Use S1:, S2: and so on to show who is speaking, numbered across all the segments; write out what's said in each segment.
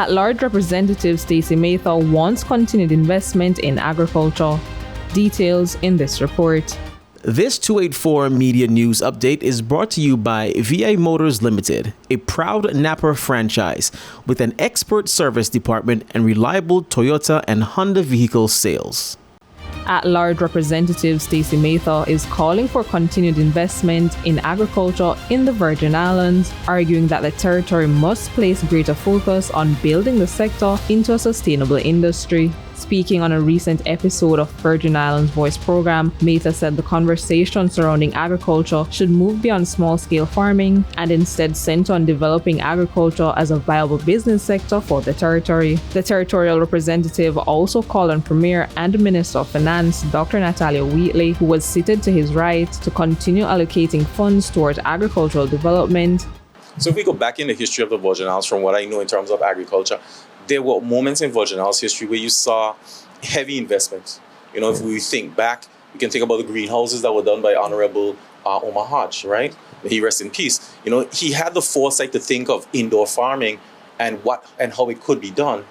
S1: At-large Representative Stacey Mather wants continued investment in agriculture. Details in this report.
S2: This 284 Media News Update is brought to you by VI Motors Limited, a proud Napa franchise with an expert service department and reliable Toyota and Honda vehicle sales.
S1: At-large Representative Stacey Mather is calling for continued investment in agriculture in the Virgin Islands, arguing that the territory must place greater focus on building the sector into a sustainable industry. Speaking on a recent episode of Virgin Islands Voice program, Mather said the conversation surrounding agriculture should move beyond small-scale farming and instead center on developing agriculture as a viable business sector for the territory. The territorial representative also called on Premier and Minister of Finance, Dr. Natalia Wheatley, who was seated to his right, to continue allocating funds towards agricultural development.
S3: So if we go back in the history of the Virgin Islands, from what I know in terms of agriculture, there were moments in Virgin Islands history where you saw heavy investments. You know, if we think back, we can think about the greenhouses that were done by Honorable Omar Hodge, right? May he rest in peace. You know, he had the foresight to think of indoor farming and how it could be done.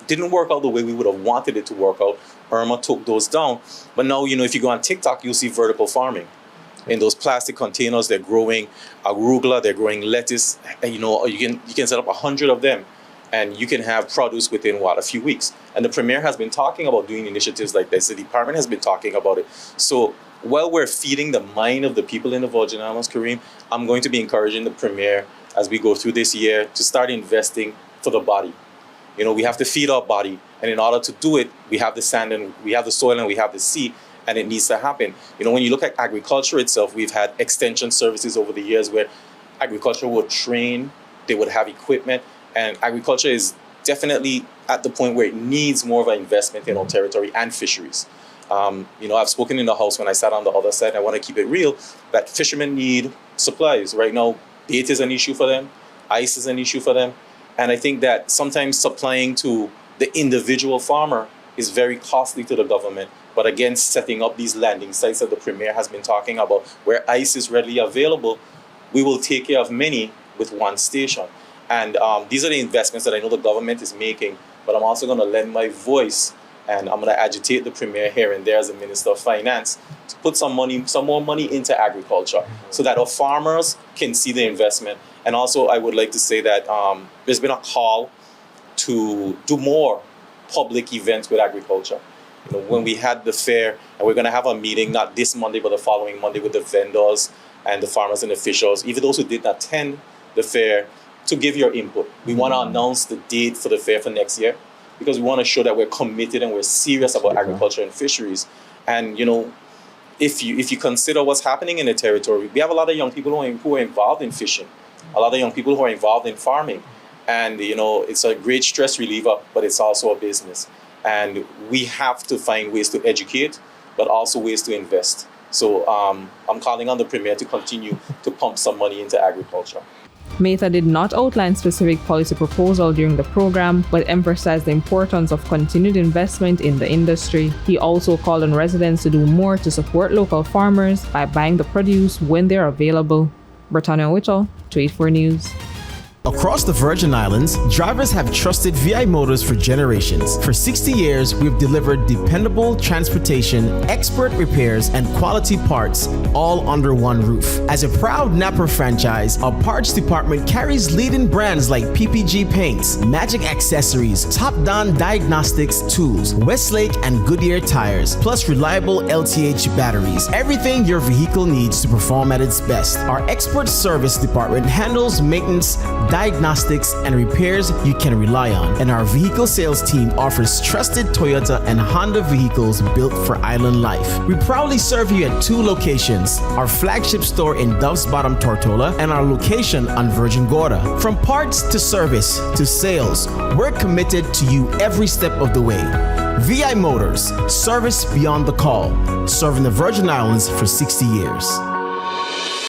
S3: Didn't work out the way we would have wanted it to work out. Irma took those down. But now, you know, if you go on TikTok, you'll see vertical farming. In those plastic containers, they're growing arugula, they're growing lettuce, and you know, you can set up 100 of them. And you can have produce within, a few weeks. And the Premier has been talking about doing initiatives like this. The department has been talking about it. So while we're feeding the mind of the people in the Virgin Islands, Kareem, I'm going to be encouraging the Premier as we go through this year to start investing for the body. You know, we have to feed our body. And in order to do it, we have the sand and we have the soil and we have the sea. And it needs to happen. You know, when you look at agriculture itself, we've had extension services over the years where agriculture would train, they would have equipment. And agriculture is definitely at the point where it needs more of an investment in our territory and fisheries. You know, I've spoken in the House when I sat on the other side. I want to keep it real that fishermen need supplies. Right now, bait is an issue for them. Ice is an issue for them. And I think that sometimes supplying to the individual farmer is very costly to the government. But again, setting up these landing sites that the Premier has been talking about, where ice is readily available, we will take care of many with one station. And these are the investments that I know the government is making, but I'm also going to lend my voice and I'm going to agitate the Premier here and there as the Minister of Finance to put some more money into agriculture so that our farmers can see the investment. And also I would like to say that there's been a call to do more public events with agriculture. You know, when we had the fair, and we're going to have a meeting, not this Monday, but the following Monday with the vendors and the farmers and officials, even those who didn't attend the fair, to give your input. We want to announce the date for the fair for next year because we want to show that we're committed and we're serious about agriculture and fisheries. And, you know, if you consider what's happening in the territory, we have a lot of young people who are involved in fishing, a lot of young people who are involved in farming. And, you know, it's a great stress reliever, but it's also a business. And we have to find ways to educate, but also ways to invest. So I'm calling on the Premier to continue to pump some money into agriculture.
S1: Mather did not outline specific policy proposal during the program, but emphasized the importance of continued investment in the industry. He also called on residents to do more to support local farmers by buying the produce when they're available. Britannia Whittle, 284 News.
S2: Across the Virgin Islands, drivers have trusted VI Motors for generations. For 60 years, we've delivered dependable transportation, expert repairs, and quality parts, all under one roof. As a proud Napa franchise, our parts department carries leading brands like PPG Paints, Magic Accessories, Top Don Diagnostics Tools, Westlake and Goodyear Tires, plus reliable LTH batteries. Everything your vehicle needs to perform at its best. Our expert service department handles maintenance, diagnostics, and repairs you can rely on. And our vehicle sales team offers trusted Toyota and Honda vehicles built for island life. We proudly serve you at 2 locations, our flagship store in Dove's Bottom, Tortola, and our location on Virgin Gorda. From parts to service to sales, we're committed to you every step of the way. VI Motors, service beyond the call, serving the Virgin Islands for 60 years.